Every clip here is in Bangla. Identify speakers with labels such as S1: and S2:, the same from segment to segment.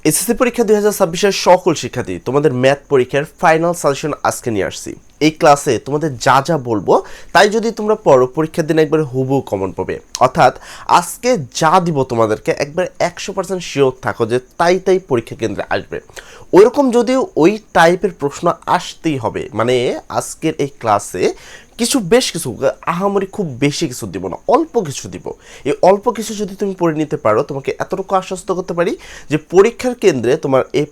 S1: এসএসসি পরীক্ষা 2026-এর সকল শিক্ষার্থী তোমাদের ম্যাথ পরীক্ষার ফাইনাল সাজেশন আজকে নিয়ে আসছি। এই ক্লাসে তোমাদের যা যা বলবো তাই যদি তোমরা পড়ো পরীক্ষার দিন একবার হুবহু কমন পাবে। অর্থাৎ আজকে যা দিব তোমাদেরকে একবার 100% শিওর থাকো যে তাই তাই পরীক্ষা কেন্দ্রে আসবে। ওইরকম যদিও ওই টাইপের প্রশ্ন আসতেই হবে, মানে আজকের এই ক্লাসে বেশ কিছু আহামরি খুব বেশি কিছু দিব না, অল্প কিছু দিব। এই অল্প কিছু যদি তুমি পড়ে নিতে পারো তোমাকে এতটুকু আশ্বস্ত করতে পারি যে পরীক্ষার কেন্দ্রে তোমার A+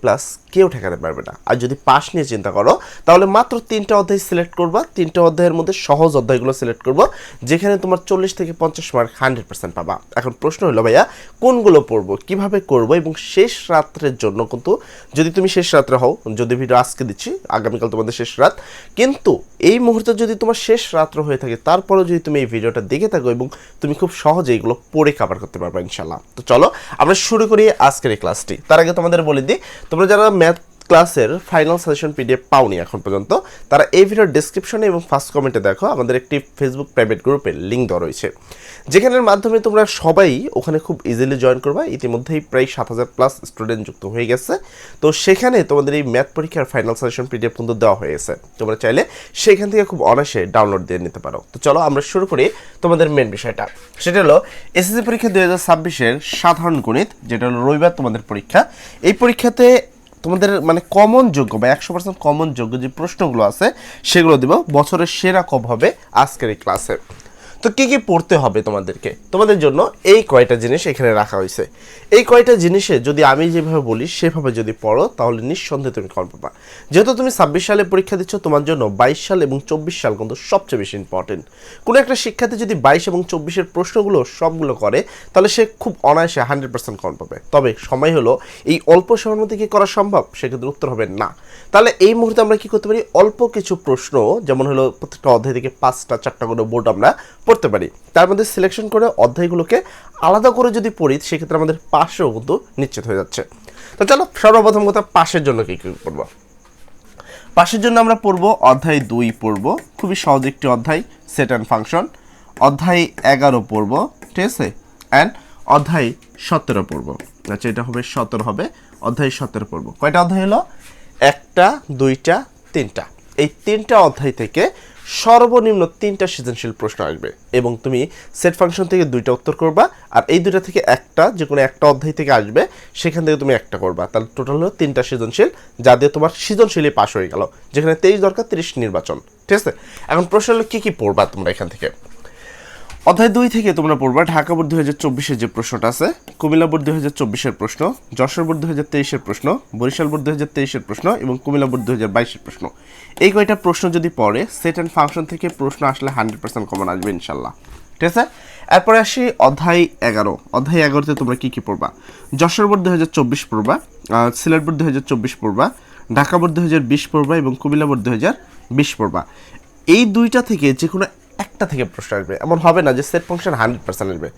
S1: কেউ ঠেকাতে পারবে না। আর যদি পাস নিয়ে চিন্তা করো তাহলে মাত্র 3টা অধ্যায় সিলেক্ট করবা, 3টা অধ্যায়ের মধ্যে সহজ অধ্যায়গুলো সিলেক্ট করবো, যেখানে তোমার 40 থেকে 50 মার্ক 100% পাবা। এখন প্রশ্ন হলো ভাইয়া কোনগুলো পড়বো, কিভাবে করবো, এবং শেষ রাত্রের জন্য কিন্তু যদি তুমি শেষ রাত্রে হও, যদি ভিডিও আজকে দিচ্ছি আগামীকাল তোমাদের শেষ রাত, কিন্তু এই মুহূর্তে যদি তোমার শেষ রাত্র হয়ে থাকে তারপরেও যদি তুমি এই ভিডিওটা দেখে থাকো এবং তুমি খুব সহজে এগুলো পড়ে কভার করতে পারবে ইনশাল্লাহ। তো চলো আমরা শুরু করি আজকের এই ক্লাসটি। তার আগে তোমাদের বলে দিই, তোমরা যারা ম্যাথ ক্লাসের ফাইনাল সাজেশন PDF পাওনি এখন পর্যন্ত, তারা এই ভিডিওর ডেসক্রিপশনে এবং ফার্স্ট কমেন্টে দেখো আমাদের একটি ফেসবুক প্রাইভেট গ্রুপের লিঙ্ক দেওয়া রয়েছে, যেখানের মাধ্যমে তোমরা সবাই ওখানে খুব ইজিলি জয়েন করবা। ইতিমধ্যেই প্রায় 7000+ স্টুডেন্ট যুক্ত হয়ে গেছে। তো সেখানে তোমাদের এই ম্যাথ পরীক্ষার ফাইনাল সাজেশন PDF কিন্তু দেওয়া হয়ে গেছে, তোমরা চাইলে সেখান থেকে খুব অনায়াসে ডাউনলোড দিয়ে নিতে পারো। তো চলো আমরা শুরু করি তোমাদের মেন বিষয়টা, সেটা হলো এসএসসি পরীক্ষা 2026-এর সাধারণ গণিত, যেটা হলো রবিবার তোমাদের পরীক্ষা। এই পরীক্ষাতে তোমাদের মানে কমন যোগ্য বা 100% কমন যোগ্য যে প্রশ্নগুলো আছে সেগুলো দিব। বছরের সেরা কব হবে আজকের এই ক্লাসে। তো কী কী পড়তে হবে তোমাদেরকে, তোমাদের জন্য এই কয়টা জিনিস এখানে রাখা হয়েছে। এই কয়টা জিনিসে যদি আমি যেভাবে বলি সেভাবে যদি পড়ো তাহলে নিঃসন্দেহে তুমি কম পাবা। যেহেতু তুমি 26 সালে পরীক্ষা দিচ্ছ, তোমার জন্য 22 সাল এবং 24 সাল কিন্তু সবচেয়ে বেশি ইম্পর্টেন্ট। কোনো একটা শিক্ষার্থী যদি 22 এবং 24-এর প্রশ্নগুলো সবগুলো করে তাহলে সে খুব অনায়াসে 100% কম পাবে। তবে সময় হলো এই অল্প সময়ের মধ্যে কি করা সম্ভব, সেক্ষেত্রে উত্তর হবে না। তাহলে এই মুহূর্তে আমরা কি করতে পারি, অল্প কিছু প্রশ্ন যেমন হলো প্রত্যেকটা অধ্যায় থেকে 5টা 4টা করে বোর্ড আমরা পড়তে পারি, তার মধ্যে সিলেকশন করে অধ্যায়গুলোকে আলাদা করে যদি পড়ি সেক্ষেত্রে আমাদের পাশেও কিন্তু নিশ্চিত হয়ে যাচ্ছে। তো চলো সর্বপ্রথম কথা, পাশের জন্য কি কি পড়বো। পাশের জন্য আমরা পড়বো অধ্যায় 2 পড়বো, খুবই সহজ একটি অধ্যায়, সেট অ্যান্ড ফাংশন। অধ্যায় 11 পড়বো, ঠিক আছে, অ্যান্ড অধ্যায় 17 পড়বো। আচ্ছা এটা হবে 17 হবে, অধ্যায় 17 পড়বো। কয়টা অধ্যায় হলো, 1টা 2টা 3টা। এই 3টা অধ্যায় থেকে সর্বনিম্ন 3টা সৃজনশীল প্রশ্ন আসবে এবং তুমি সেট ফাংশন থেকে 2টা উত্তর করবা, আর এই 2টা থেকে একটা, যে কোনো একটা অধ্যায় থেকে আসবে সেখান থেকে তুমি একটা করবা। তাহলে টোটাল হলো 3টা সৃজনশীল, যা দিয়ে তোমার সৃজনশীলই পাস হয়ে গেল, যেখানে 23 দরকার 30 নির্বাচন, ঠিক আছে। এখন প্রশ্ন হলো কী কী পড়বা তোমরা এখান থেকে। অধ্যায় 2 থেকে তোমরা পড়বা ঢাকা বোর্ড 2024-এর যে প্রশ্নটা আছে, কুমিল্লা বোর্ড 2024-এর প্রশ্ন, যশোর বোর্ড 2023-এর প্রশ্ন, বরিশাল বোর্ড 2023-এর প্রশ্ন এবং কুমিল্লা বোর্ড 2022-এর প্রশ্ন। এই কয়টা প্রশ্ন যদি পড়ে সেট অ্যান্ড ফাংশন থেকে প্রশ্ন আসলে 100% কমন আসবে ইনশাল্লাহ, ঠিক আছে। এরপরে আসি অধ্যায় 11। অধ্যায় 11-তে তোমরা কী কী পড়বা, যশোর বোর্ড 2024 পড়বা, সিলেট বোর্ড 2024 পড়বা, ঢাকা বোর্ড 2020 পড়বা এবং কুমিল্লা বোর্ড 2020 পড়বা। এই 2টা থেকে যে কোনো একটা থেকে প্রশ্ন আসবে, এমন হবে না যে সেট ফাংশন 100% আসবে।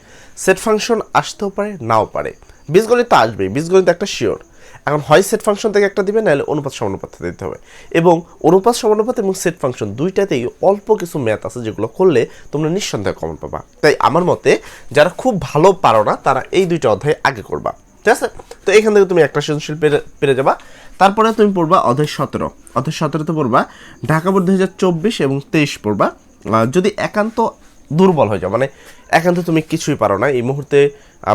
S1: সেট ফাংশন আসতেও পারে নাও পারে, বীজগণিত তো আসবেই, বীজগণিত একটা শিওর। এখন হয় সেট ফাংশন থেকে একটা দিবে, নাহলে অনুপাত সমানুপাত দিতে হবে। এবং অনুপাত সমানুপাত এবং সেট ফাংশন দুইটাতেই অল্প কিছু ম্যাথ আছে যেগুলো করলে তোমরা নিঃসন্দেহে কমন পাবা। তাই আমার মতে যারা খুব ভালো পারো না তারা এই 2টা অধ্যায় আগে করবা, ঠিক আছে। তো এখান থেকে তুমি একটা সৃজনশীল পেরে যাবা। তারপরে তুমি পড়বা অধ্যায় 17। অধ্যায় 17-তে পড়বা ঢাকা বোর্ড 2024 এবং 23 পড়বা। যদি একান্ত দুর্বল হয়ে যাও, মানে একান্ত তুমি কিছুই পারো না এই মুহূর্তে,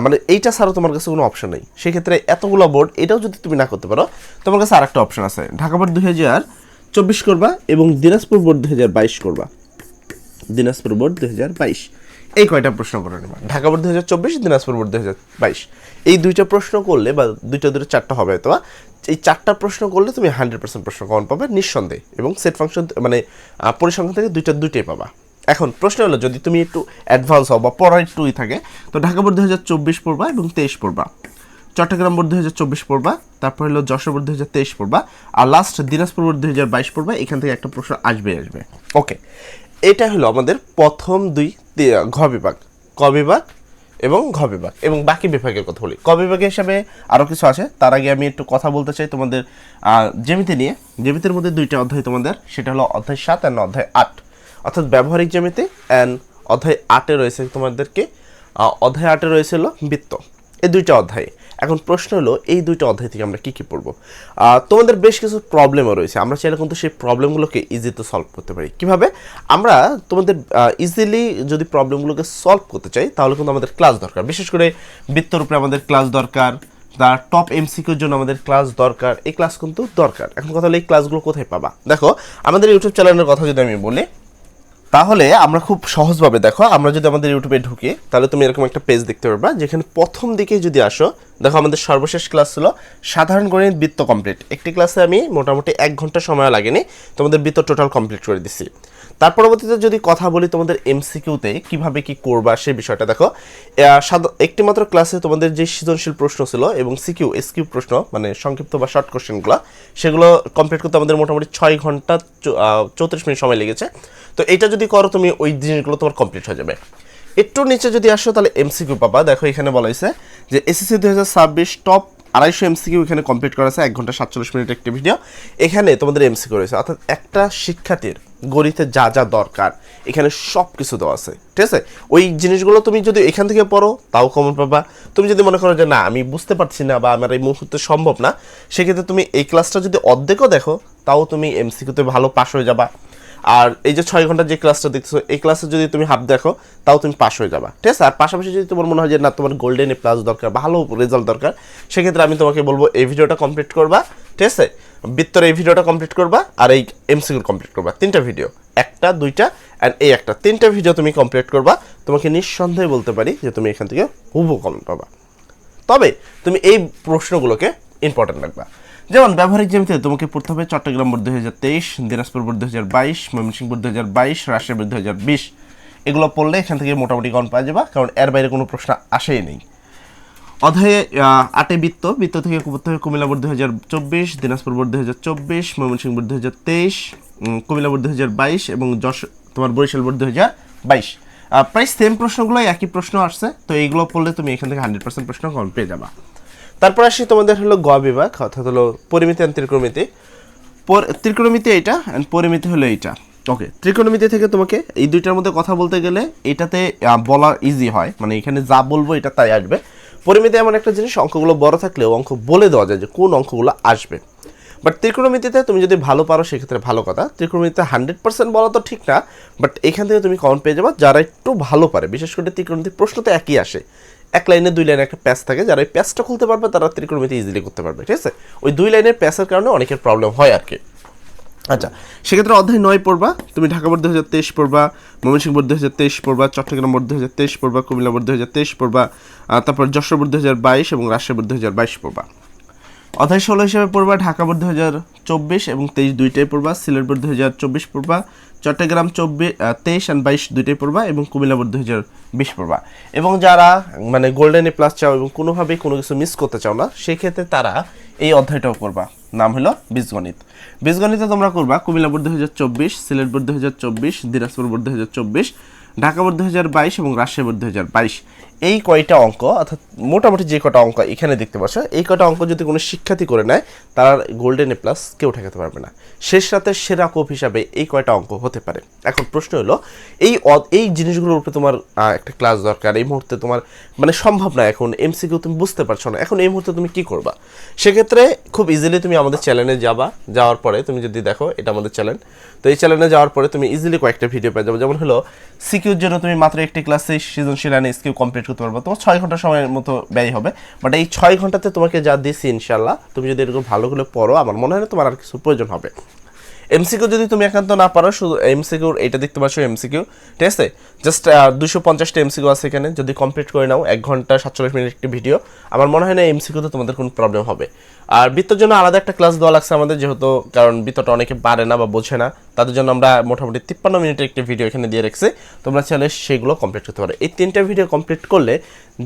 S1: মানে এইটা ছাড়া তোমার কাছে কোনো অপশন নেই, সেক্ষেত্রে এতগুলো বোর্ড এটাও যদি তুমি না করতে পারো তোমার কাছে আরেকটা অপশন আছে, ঢাকা বোর্ড 2024 করবা এবং দিনাজপুর বোর্ড 2022 করবা। দিনাজপুর বোর্ড 2022 এই কয়টা প্রশ্ন করে নেবা, ঢাকা বোর্ড 2024, দিনাজপুর বোর্ড 2022। এই 2টা প্রশ্ন করলে বা 2টা 4টা হবে, অথবা এই 4টা প্রশ্ন করলে তুমি 100% প্রশ্ন কমন পাবে নিঃসন্দেহে, এবং সেট ফাংশন মানে পরিসংখ্যান থেকে 2টাই পাবা। এখন প্রশ্ন হলো যদি তুমি একটু অ্যাডভান্স হও বা পড়ার একটুই থাকে, তো ঢাকা বোর্ড 2024 পড়বা এবং 23 পড়বা, চট্টগ্রাম বোর্ড 2024 পড়বা, তারপর হলো যশোর বোর্ড 2023 পড়বা, আর লাস্ট দিনাজপুর বোর্ড 2022 পড়বা। এখান থেকে একটা প্রশ্ন আসবে। ওকে, এটা হলো আমাদের প্রথম 2 ঘ বিভাগ, ক বিভাগ এবং ঘ বিভাগ। এবং বাকি বিভাগের কথা বলি, ক বিভাগের হিসাবে আরও কিছু আছে। তার আগে আমি একটু কথা বলতে চাই তোমাদের জ্যামিতি নিয়ে। জ্যামিতির মধ্যে 2টা অধ্যায় তোমাদের, সেটা হলো অধ্যায় 7 আর অধ্যায় 8, অর্থাৎ ব্যবহারিক জ্যামিতি। অ্যান্ড অধ্যায় 8-এ রয়েছে তোমাদেরকে অধ্যায় 8-এ রয়েছে হলো বৃত্ত। এই 2টা অধ্যায় এখন প্রশ্ন হলো এই দুইটা অধ্যায় থেকে আমরা কি পড়বো। তোমাদের বেশ কিছু প্রবলেমও রয়েছে, আমরা চাইলে কিন্তু সেই প্রবলেমগুলোকে ইজিতে সলভ করতে পারি। কিভাবে? আমরা তোমাদের ইজিলি যদি প্রবলেমগুলোকে সলভ করতে চাই তাহলে কিন্তু আমাদের ক্লাস দরকার, বিশেষ করে বৃত্তের উপরে আমাদের ক্লাস দরকার, তার টপ এমসিকিউর জন্য আমাদের ক্লাস দরকার, এই ক্লাস কিন্তু দরকার। এখন কথা হলো এই ক্লাসগুলো কোথায় পাবা? দেখো আমাদের ইউটিউব চ্যানেলের কথা যদি আমি বলি তাহলে আমরা খুব সহজভাবে, দেখো আমরা যদি আমাদের ইউটিউবে ঢুকি তাহলে তুমি এরকম একটা পেজ দেখতে পারবা, যেখানে প্রথম দিকে যদি আসো দেখো আমাদের সর্বশেষ ক্লাস ছিল সাধারণ গণিত বৃত্ত কমপ্লিট। একটি ক্লাসে আমি মোটামুটি 1 ঘন্টা সময় লাগেনি, তোমাদের বৃত্ত টোটাল কমপ্লিট করে দিচ্ছি। তার পরবর্তীতে যদি কথা বলি তোমাদের এমসিকিউতে কিভাবে কি করবা সেই বিষয়টা দেখো, একটি মাত্র ক্লাসে তোমাদের যে সৃজনশীল প্রশ্ন ছিল এবং সিকিউ এসকিউ প্রশ্ন মানে সংক্ষিপ্ত বা শর্ট কোশ্চেনগুলো, সেগুলো কমপ্লিট করতে আমাদের মোটামুটি 6 ঘন্টা 34 মিনিট সময় লেগেছে। তো এটা যদি করো তুমি ওই জিনিসগুলো তোমার কমপ্লিট হয়ে যাবে। একটু নিচে যদি আসো তাহলে এমসিকিউ পাবা। দেখো এখানে বলা হয়েছে যে এসএসসি 2026 টপ 250 এমসিকিউ এখানে কমপ্লিট করা আছে, 1 ঘন্টা 47 মিনিট একটি ভিডিও। এখানে তোমাদের এমসিকিউ রয়েছে, অর্থাৎ একটা শিক্ষার্থীর গণিতে যা যা দরকার এখানে সব কিছু দেওয়া আছে, ঠিক আছে? ওই জিনিসগুলো তুমি যদি এখান থেকে পড়ো তাও কমন পাবা। তুমি যদি মনে করো যে না আমি বুঝতে পারছি না বা আমার এই মুহূর্তে সম্ভব না, সেক্ষেত্রে তুমি এই ক্লাসটা যদি অর্ধেকও দেখো তাও তুমি এমসিকিউতে ভালো পাস হয়ে যাবা। আর এই যে 6 ঘন্টার যে ক্লাসটা দেখছো এই ক্লাসে যদি তুমি হাফ দেখো তাও তুমি পাস হয়ে যাবা, ঠিক আছে? আর পাশাপাশি যদি তোমার মনে হয় যে না তোমার গোল্ডেন এ প্লাস দরকার, ভালো রেজাল্ট দরকার, সেক্ষেত্রে আমি তোমাকে বলবো এই ভিডিওটা কমপ্লিট করবা, ঠিক আছে? বৃত্তের এই ভিডিওটা কমপ্লিট করবা আর এই এমসিকিউ কমপ্লিট করবা, 3টা ভিডিও, 1টা 2টা অ্যান্ড এই একটা, 3টা ভিডিও তুমি কমপ্লিট করবা। তোমাকে নিঃসন্দেহে বলতে পারি যে তুমি এখান থেকে হুবহু কমন পাবা। তবে তুমি এই প্রশ্নগুলোকে ইম্পর্টেন্ট রাখবা। যেমন ব্যবহারিক জ্যামিতিতে তোমাকে পড়তে হবে Chittagong board 2023, Dinajpur board 2022, Mymensingh board 2022, Rajshahi board 2020। এগুলো পড়লে এখান থেকে মোটামুটি কমন পাওয়া যাবে, কারণ এর বাইরে কোনো প্রশ্ন আসেই নেই। অধ্যায়ে 8 বৃত্ত থেকে পড়তে হবে Comilla board 2024, Dinajpur board 2024, Mymensingh board 2023, Comilla board 2022 এবং তোমার বরিশাল বোর্ড 2022। প্রায় সেম প্রশ্নগুলো, একই প্রশ্ন আসছে, তো এইগুলো পড়লে তুমি এখান থেকে 100% প্রশ্ন কমন পেয়ে যাবা। তারপর আসি তোমাদের হলো গ বিভাগ, অর্থাৎ হলো পরিমিতি আর ত্রিকোণমিতি। ত্রিকোণমিতি এইটা অ্যান্ড পরিমিতি হলো এইটা। ওকে, ত্রিকোণমিতি থেকে তোমাকে এই দুইটার মধ্যে কথা বলতে গেলে এটাতে বলা ইজি হয়, মানে এখানে যা বলবো এটা তাই আসবে। পরিমিতি এমন একটা জিনিস, অঙ্কগুলো বড় থাকলেও অঙ্ক বলে দেওয়া যায় যে কোন অঙ্কগুলো আসবে। বাট ত্রিকোণমিতিতে তুমি যদি ভালো পারো সেক্ষেত্রে ভালো কথা। ত্রিকোণমিতিতে 100% বলা তো ঠিক না, বাট এখান থেকে তুমি কমন পেয়ে যাবা যারা একটু ভালো পারে। বিশেষ করে ত্রিকোণমিতির প্রশ্ন তো একই আসে, 1 লাইনে 2 লাইনে একটা প্যাচ থাকে, যারা এই প্যাচটা খুলতে পারবে তারা ত্রিকোণমিতি ইজিলি করতে পারবে, ঠিক আছে? ওই 2 লাইনের প্যাচের কারণে অনেকের প্রবলেম হয় আর কি। আচ্ছা, সেক্ষেত্রে অধ্যায় 9 পড়বা তুমি, ঢাকা বোর্ড 2023 পড়বা, ময়মনসিংহ বোর্ড 2023 পড়বা, চট্টগ্রাম বোর্ড 2023 পড়বা, কুমিল্লা বোর্ড 2023 পড়বা, তারপর যশোর বোর্ড 2022 এবং রাজশাহী বোর্ড 2022 পড়বা। অধ্যায় 16 হিসেবে পড়বা ঢাকা বোর্ড 2024 এবং 23 দুইটাই পড়বা, সিলেট বোর্ড 2024 পড়বা, চট্টগ্রাম 23 অ্যান্ড 22 দুইটাই পড়বা এবং কুমিল্লা বোর্ড 2020 পড়বা। এবং যারা মানে গোল্ডেন এ প্লাস চাও এবং কোনোভাবেই কোনো কিছু মিস করতে চাও না, সেক্ষেত্রে তারা এই অধ্যায়টাও করবা, নাম হলো বীজগণিত। বীজগণিতে তোমরা করবা Comilla board 2024, Sylhet board 2024, Dinajpur board 2024, Dhaka board 2022 এবং রাজশাহী বোর্ড 2022। এই কয়টা অঙ্ক, অর্থাৎ মোটামুটি যে কটা অঙ্ক এখানে দেখতে পাচ্ছ, এই কটা অঙ্ক যদি কোনো শিক্ষার্থী করে নেয় তার গোল্ডেন এ প্লাস কেউ ঠেকাতে পারবে না। শেষ রাতের সেরা কোপ হিসাবে এই কয়টা অঙ্ক হতে পারে। এখন প্রশ্ন হলো এই জিনিসগুলোর উপরে তোমার একটা ক্লাস দরকার। এই মুহূর্তে তোমার মানে সম্ভব না, এখন এমসিকিউ তুমি বুঝতে পারছো না, এখন এই মুহূর্তে তুমি কি করবা? সেক্ষেত্রে খুব ইজিলি তুমি আমাদের চ্যানেলে যাওয়ার পরে তুমি যদি দেখো এটা আমাদের চ্যানেল, তো এই চ্যানেলে যাওয়ার পরে তুমি ইজিলি কয়েকটা ভিডিও পেয়ে যাবে। যেমন হলো সিকিউর জন্য তুমি মাত্র একটি ক্লাসে সৃজনশীল আর এসকিউ কমপ্লিট করতে পারবো, তোমার 6 ঘন্টা সময়ের মতো ব্যয় হবে। বাট এই 6 ঘন্টাতে তোমাকে যা দিচ্ছি ইনশাল্লাহ তুমি যদি এরকম ভালো করে পড়ো, আমার মনে হয় না তোমার আর কিছু প্রয়োজন হবে। এমসিকিউ যদি তুমি একান্ত না পারো, শুধু এমসিকিউ এইটা দেখতে পাচ্ছ এমসিকিউ, ঠিক আছে? জাস্ট 250টা এমসিকিউ আছে এখানে, যদি কমপ্লিট করে নাও 1 ঘন্টা 47 মিনিট একটি ভিডিও, আমার মনে হয় না এমসিকিউতে তোমাদের কোনো প্রবলেম হবে। আর বৃত্তের জন্য আলাদা একটা ক্লাস দেওয়া লাগছে আমাদের, যেহেতু কারণ বৃত্তটা অনেকে পারে না বা বোঝে না, তাদের জন্য আমরা মোটামুটি 53 মিনিটের একটি ভিডিও এখানে দিয়ে রেখেছি, তোমরা চাইলে সেগুলো কমপ্লিট করতে পারো। এই 3টা ভিডিও কমপ্লিট করলে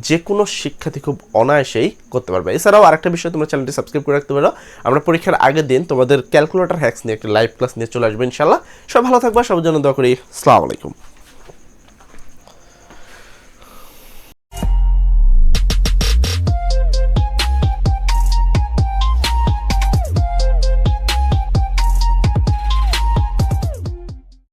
S1: যে কোনো শিক্ষার্থী খুব অনায়াসেই করতে পারবে। এছাড়াও আরেকটা বিষয়, তোমরা চ্যানেলটি সাবস্ক্রাইব করে রাখতে পারো। আমরা পরীক্ষার আগের দিন তোমাদের ক্যালকুলেটর হ্যাক্স নিয়ে একটা লাইভ ক্লাস নিয়ে চলে আসবো ইনশাল্লাহ। সব ভালো থাকবা, সবার জন্য দোয়া করি। আসসালামু আলাইকুম।